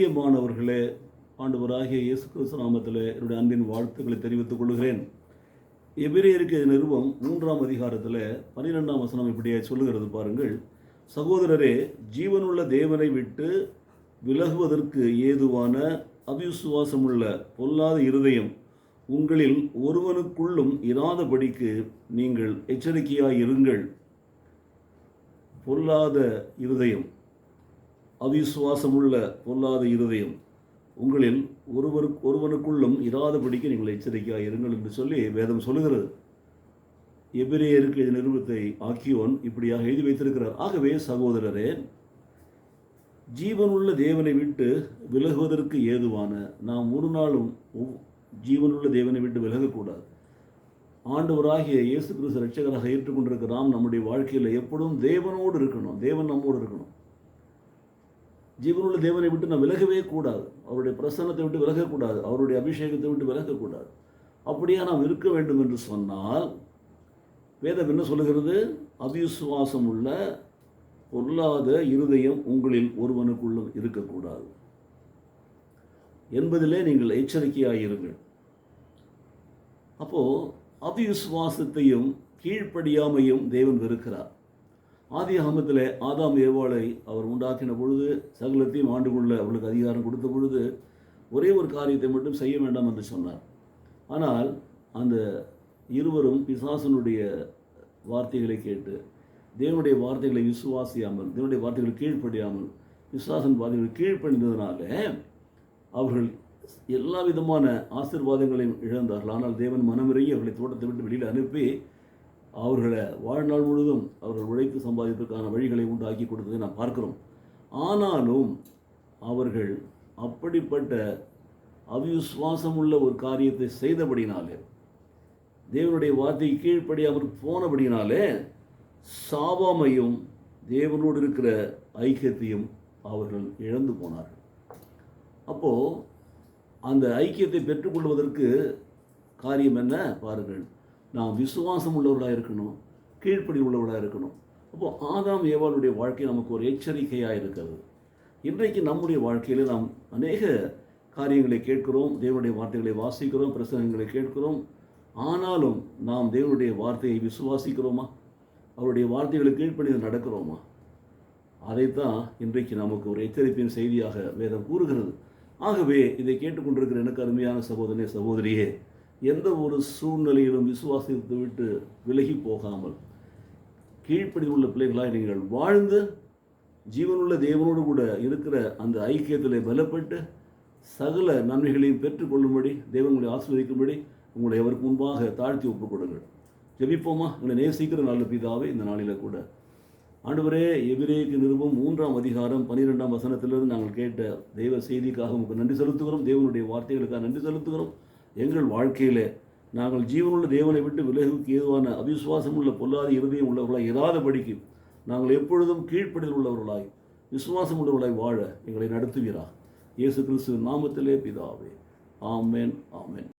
பிரியமானவர்களே, ஆண்டவராகிய இயேசு கிறிஸ்து நாமத்தில் என்னுடைய அன்பின் வாழ்த்துக்களை தெரிவித்துக் கொள்கிறேன். எபிரேயருக்கு நிருபம் 3ஆம் அதிகாரத்தில் 12ஆம் வசனம் இப்படியே சொல்லுகிறது பாருங்கள். சகோதரரே, ஜீவனுள்ள தேவனை விட்டு விலகுவதற்கு ஏதுவான அவிசுவாசமுள்ள பொல்லாத இருதயம் உங்களில் ஒருவனுக்குள்ளும் இராதபடிக்கு நீங்கள் எச்சரிக்கையாயிருங்கள். பொல்லாத இருதயம், அவிசுவாசமுள்ள பொல்லாத இருதயம் உங்களில் ஒருவனுக்குள்ளும் இராதபடிக்கு நீங்கள் எச்சரிக்கையாக இருங்கள் என்று சொல்லி வேதம் சொல்லுகிறது. எபிரேயருக்கு நிருபத்தை ஆக்கியோன் இப்படியாக எழுதி வைத்திருக்கிறார். ஆகவே சகோதரரே, ஜீவனுள்ள தேவனை விட்டு விலகுவதற்கு ஏதுவான நாம் ஒரு நாளும் ஜீவனுள்ள தேவனை விட்டு விலகக்கூடாது. ஆண்டவராகிய இயேசு கிறிஸ்து இரட்சகராக ஏற்றுக்கொண்டிருக்கிற நாம் நம்முடைய வாழ்க்கையில் எப்பொழுதும் தேவனோடு இருக்கணும், தேவன் நம்மோடு இருக்கணும். ஜீவனுள்ள தேவனை விட்டு நாம் விலகவே கூடாது. அவருடைய பிரசன்னத்தை விட்டு விலகக்கூடாது, அவருடைய அபிஷேகத்தை விட்டு விலகக்கூடாது. அப்படியே நாம் இருக்க வேண்டும் என்று சொன்னால் வேதம் என்ன சொல்லுகிறது? அவிசுவாசம் உள்ள பொல்லாத இருதயம் உங்களில் ஒருவனுக்குள்ளும் இருக்கக்கூடாது என்பதிலே நீங்கள் எச்சரிக்கையாயிருங்கள். அப்போது அவிசுவாசத்தையும் கீழ்ப்படியாமையும் தேவன் வெறுக்கிறார். ஆதியாகமத்தில் ஆதாம் ஏவாளை அவர் உண்டாக்கின பொழுது, சகலத்தையும் ஆண்டு கொள்ள அவளுக்கு அதிகாரம் கொடுத்த பொழுது ஒரே ஒரு காரியத்தை மட்டும் செய்ய வேண்டாம் என்று சொன்னார். ஆனால் அந்த இருவரும் பிசாசனுடைய வார்த்தைகளை கேட்டு தேவனுடைய வார்த்தைகளை விசுவாசியாமல், தேவனுடைய வார்த்தைகளை கீழ்ப்படியாமல் பிசாசன் வார்த்தைகளை கீழ்ப்படிந்ததுனால அவர்கள் எல்லா விதமான ஆசீர்வாதங்களையும் இழந்தார்கள். ஆனால் தேவன் மனமிறங்கி அவர்களை தோட்டத்தை விட்டு வெளியில் அனுப்பி அவர்களை வாழ்நாள் முழுவதும் அவர்கள் உழைத்து சம்பாதிப்பதற்கான வழிகளை உண்டாக்கி கொடுத்ததை நாம் பார்க்கிறோம். ஆனாலும் அவர்கள் அப்படிப்பட்ட அவிசுவாசமுள்ள ஒரு காரியத்தை செய்தபடினாலே, தேவனுடைய வார்த்தையை கீழ்ப்படியாமல் போனபடினாலே சாவாமையும் தேவனோடு இருக்கிற ஐக்கியத்தையும் அவர்கள் இழந்து போனார்கள். அப்போது அந்த ஐக்கியத்தை பெற்றுக்கொள்வதற்கு காரியம் என்ன பாருங்கள். நாம் விசுவாசம் உள்ளவர்களாக இருக்கணும், கீழ்ப்படி உள்ளவர்களாக இருக்கணும். அப்போது ஆதாம் ஏவாளுடைய வாழ்க்கை நமக்கு ஒரு எச்சரிக்கையாக இருக்கிறது. இன்றைக்கு நம்முடைய வாழ்க்கையில் நாம் அநேக காரியங்களை கேட்கிறோம், தேவனுடைய வார்த்தைகளை வாசிக்கிறோம், பிரசங்கங்களை கேட்கிறோம். ஆனாலும் நாம் தேவனுடைய வார்த்தையை விசுவாசிக்கிறோமா? அவருடைய வார்த்தைகளை கீழ்ப்படிந்து நடக்கிறோமா? அதைத்தான் இன்றைக்கு நமக்கு ஒரு எச்சரிப்பின் செய்தியாக வேதம் கூறுகிறது. ஆகவே இதை கேட்டுக்கொண்டிருக்கிற எனக்கு அருமையான சகோதரனே, சகோதரியே, எந்த ஒரு சூழ்நிலையிலும் விசுவாசத்தை விட்டு விலகி போகாமல் கீழ்ப்படி உள்ள பிள்ளைகளாய் நீங்கள் வாழ்ந்து ஜீவனுள்ள தேவனோடு கூட இருக்கிற அந்த ஐக்கியத்தில் பலப்பட்டு சகல நன்மைகளையும் பெற்றுக்கொள்ளும்படி, தேவனுடைய ஆசீர்வதிக்கும்படி உங்களை அவருக்கு முன்பாக தாழ்த்தி ஒப்புக் கொடுங்கள். ஜெபிப்போமா? உங்களை நேசிக்கிற நல்ல பிதாவே, இந்த நாளில் கூட ஆண்டவரே, எபிரேயருக்கு நிருபம் 3ஆம் அதிகாரம் 12ஆம் வசனத்திலிருந்து நாங்கள் கேட்ட தெய்வ செய்திக்காக உங்களுக்கு நன்றி செலுத்துகிறோம். தேவனுடைய வார்த்தைகளுக்காக நன்றி செலுத்துகிறோம். எங்கள் வாழ்க்கையில் நாங்கள் ஜீவனுள்ள தேவனை விட்டு விலகுக்கு ஏதுவான அவிசுவாசம் உள்ள பொல்லாத இருதயம் உள்ளவர்களாய் இராதபடிக்கு நாங்கள் எப்பொழுதும் கீழ்ப்படிதல் உள்ளவர்களாய் விசுவாசம் உள்ளவர்களாய் வாழ எங்களை நடத்துவீராக. இயேசு கிறிஸ்துவின் நாமத்திலே பிதாவே, ஆமென், ஆமென்.